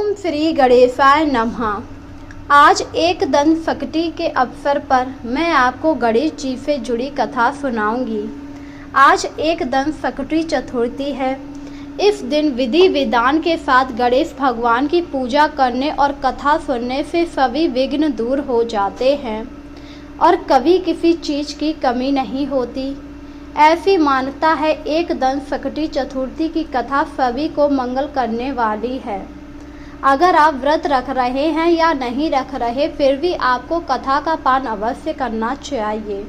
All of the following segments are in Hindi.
ओम श्री गणेशाय नमः। आज एक दंत सकटी के अवसर पर मैं आपको गणेश जी से जुड़ी कथा सुनाऊंगी। आज एक दंत सकटी चतुर्थी है। इस दिन विधि विधान के साथ गणेश भगवान की पूजा करने और कथा सुनने से सभी विघ्न दूर हो जाते हैं और कभी किसी चीज़ की कमी नहीं होती। ऐसी मान्यता है एक दंत सकटी चतुर्थी की कथा सभी को मंगल करने वाली है। अगर आप व्रत रख रहे हैं या नहीं रख रहे, फिर भी आपको कथा का पान अवश्य करना चाहिए।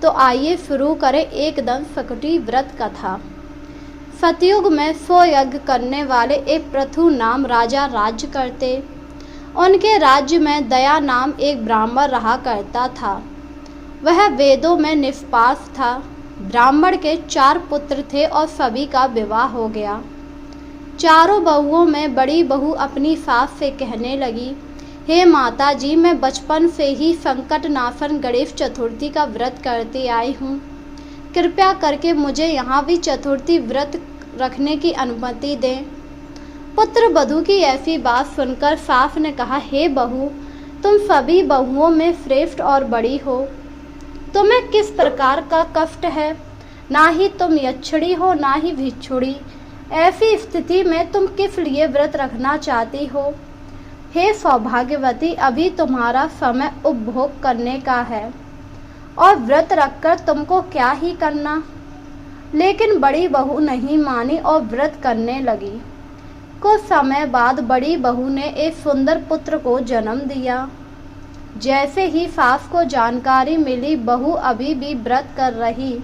तो आइए शुरू करें एक दंत सकटी व्रत कथा। सतयुग में 100 यज्ञ करने वाले एक पृथु नाम राजा राज्य करते। उनके राज्य में दया नाम एक ब्राह्मण रहा करता था। वह वेदों में निष्पास था। ब्राह्मण के 4 पुत्र थे और सभी का विवाह हो गया। चारों बहुओं में बड़ी बहू अपनी सास से कहने लगी, हे माता जी, मैं बचपन से ही संकट नाशन गणेश चतुर्थी का व्रत करते आई हूँ। कृपया करके मुझे यहाँ भी चतुर्थी व्रत रखने की अनुमति दें। पुत्र वधू की ऐसी बात सुनकर सास ने कहा, हे बहू, तुम सभी बहुओं में श्रेष्ठ और बड़ी हो। तुम्हें किस प्रकार का कष्ट है? ना ही तुम यक्षिणी हो, ना ही भिक्षुणी। ऐसी स्थिति में तुम किस लिए व्रत रखना चाहती हो? हे सौभाग्यवती, अभी तुम्हारा समय उपभोग करने का है और व्रत रखकर तुमको क्या ही करना। लेकिन बड़ी बहू नहीं मानी और व्रत करने लगी। कुछ समय बाद बड़ी बहू ने एक सुंदर पुत्र को जन्म दिया। जैसे ही सास को जानकारी मिली बहू अभी भी व्रत कर रही,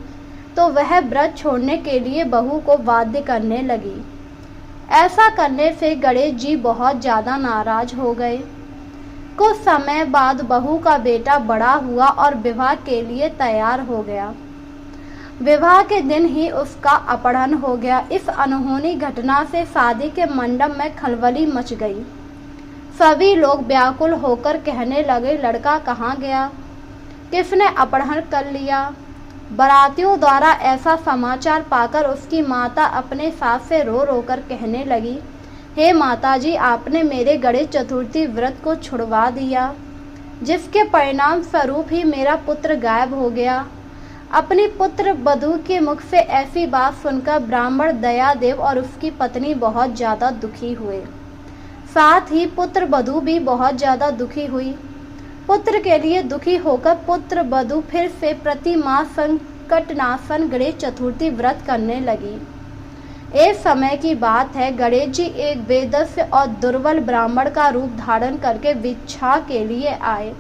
तो वह व्रत छोड़ने के लिए बहू को बाध्य करने लगी। ऐसा करने से गणेश जी बहुत ज़्यादा नाराज हो गए। कुछ समय बाद बहू का बेटा बड़ा हुआ और विवाह के लिए तैयार हो गया। विवाह के दिन ही उसका अपहरण हो गया। इस अनहोनी घटना से शादी के मंडप में खलबली मच गई। सभी लोग व्याकुल होकर कहने लगे, लड़का कहाँ गया? किसने अपहरण कर लिया? बारातियों द्वारा ऐसा समाचार पाकर उसकी माता अपने सास से रो रो कर कहने लगी, हे माता जी, आपने मेरे गणेश चतुर्थी व्रत को छुड़वा दिया, जिसके परिणाम स्वरूप ही मेरा पुत्र गायब हो गया। अपनी पुत्र वधू के मुख से ऐसी बात सुनकर ब्राह्मण दयादेव और उसकी पत्नी बहुत ज़्यादा दुखी हुए। साथ ही पुत्र वधू भी बहुत ज़्यादा दुखी हुई। पुत्र के लिए दुखी होकर पुत्र वधू फिर से प्रति माह संकटनाशन गणेश चतुर्थी व्रत करने लगी। एक समय की बात है, गणेश जी एक वेदस्य और दुर्बल ब्राह्मण का रूप धारण करके भिक्षा के लिए आए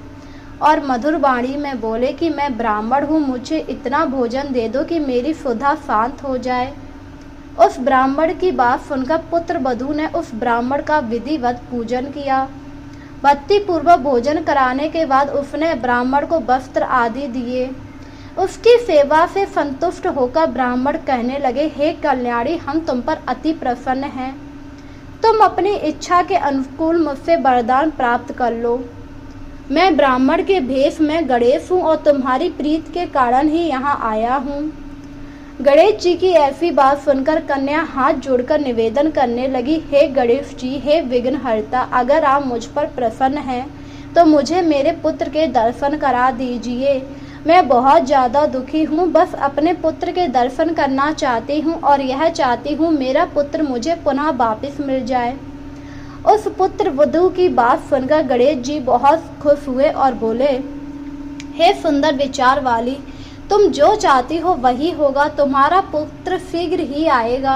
और मधुर वाणी में बोले कि मैं ब्राह्मण हूँ, मुझे इतना भोजन दे दो कि मेरी क्षुधा शांत हो जाए। उस ब्राह्मण की बात सुनकर पुत्र वधू ने उस ब्राह्मण का विधिवत पूजन किया। भक्ति पूर्वक भोजन कराने के बाद उसने ब्राह्मण को वस्त्र आदि दिए। उसकी सेवा से संतुष्ट होकर ब्राह्मण कहने लगे, हे कल्याणी, हम तुम पर अति प्रसन्न हैं। तुम अपनी इच्छा के अनुकूल मुझसे वरदान प्राप्त कर लो। मैं ब्राह्मण के भेष में गणेश हूँ और तुम्हारी प्रीत के कारण ही यहाँ आया हूँ। गणेश जी की ऐसी बात सुनकर कन्या हाथ जोड़कर निवेदन करने लगी, हे गणेश जी, हे विघ्नहर्ता, अगर आप मुझ पर प्रसन्न हैं तो मुझे मेरे पुत्र के दर्शन करा दीजिए। मैं बहुत ज़्यादा दुखी हूँ, बस अपने पुत्र के दर्शन करना चाहती हूँ और यह चाहती हूँ मेरा पुत्र मुझे पुनः वापस मिल जाए। उस पुत्र वधू की बात सुनकर गणेश जी बहुत खुश हुए और बोले, हे सुंदर विचार वाली, तुम जो चाहती हो वही होगा, तुम्हारा पुत्र शीघ्र ही आएगा।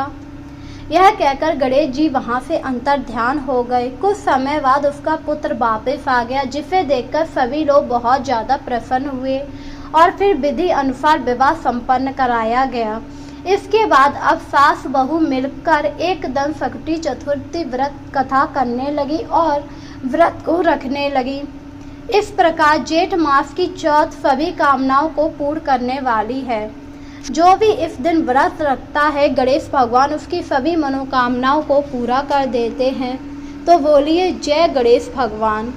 यह कहकर गणेश जी वहां से अंतर ध्यान हो गए। कुछ समय बाद उसका पुत्र वापस आ गया, जिसे देखकर सभी लोग बहुत ज़्यादा प्रसन्न हुए और फिर विधि अनुसार विवाह संपन्न कराया गया। इसके बाद अब सास बहू मिलकर एक दंत सकटी चतुर्थी व्रत कथा करने लगी और व्रत को रखने लगी। इस प्रकार जेठ मास की चौथ सभी कामनाओं को पूर्ण करने वाली है। जो भी इस दिन व्रत रखता है, गणेश भगवान उसकी सभी मनोकामनाओं को पूरा कर देते हैं। तो बोलिए जय गणेश भगवान।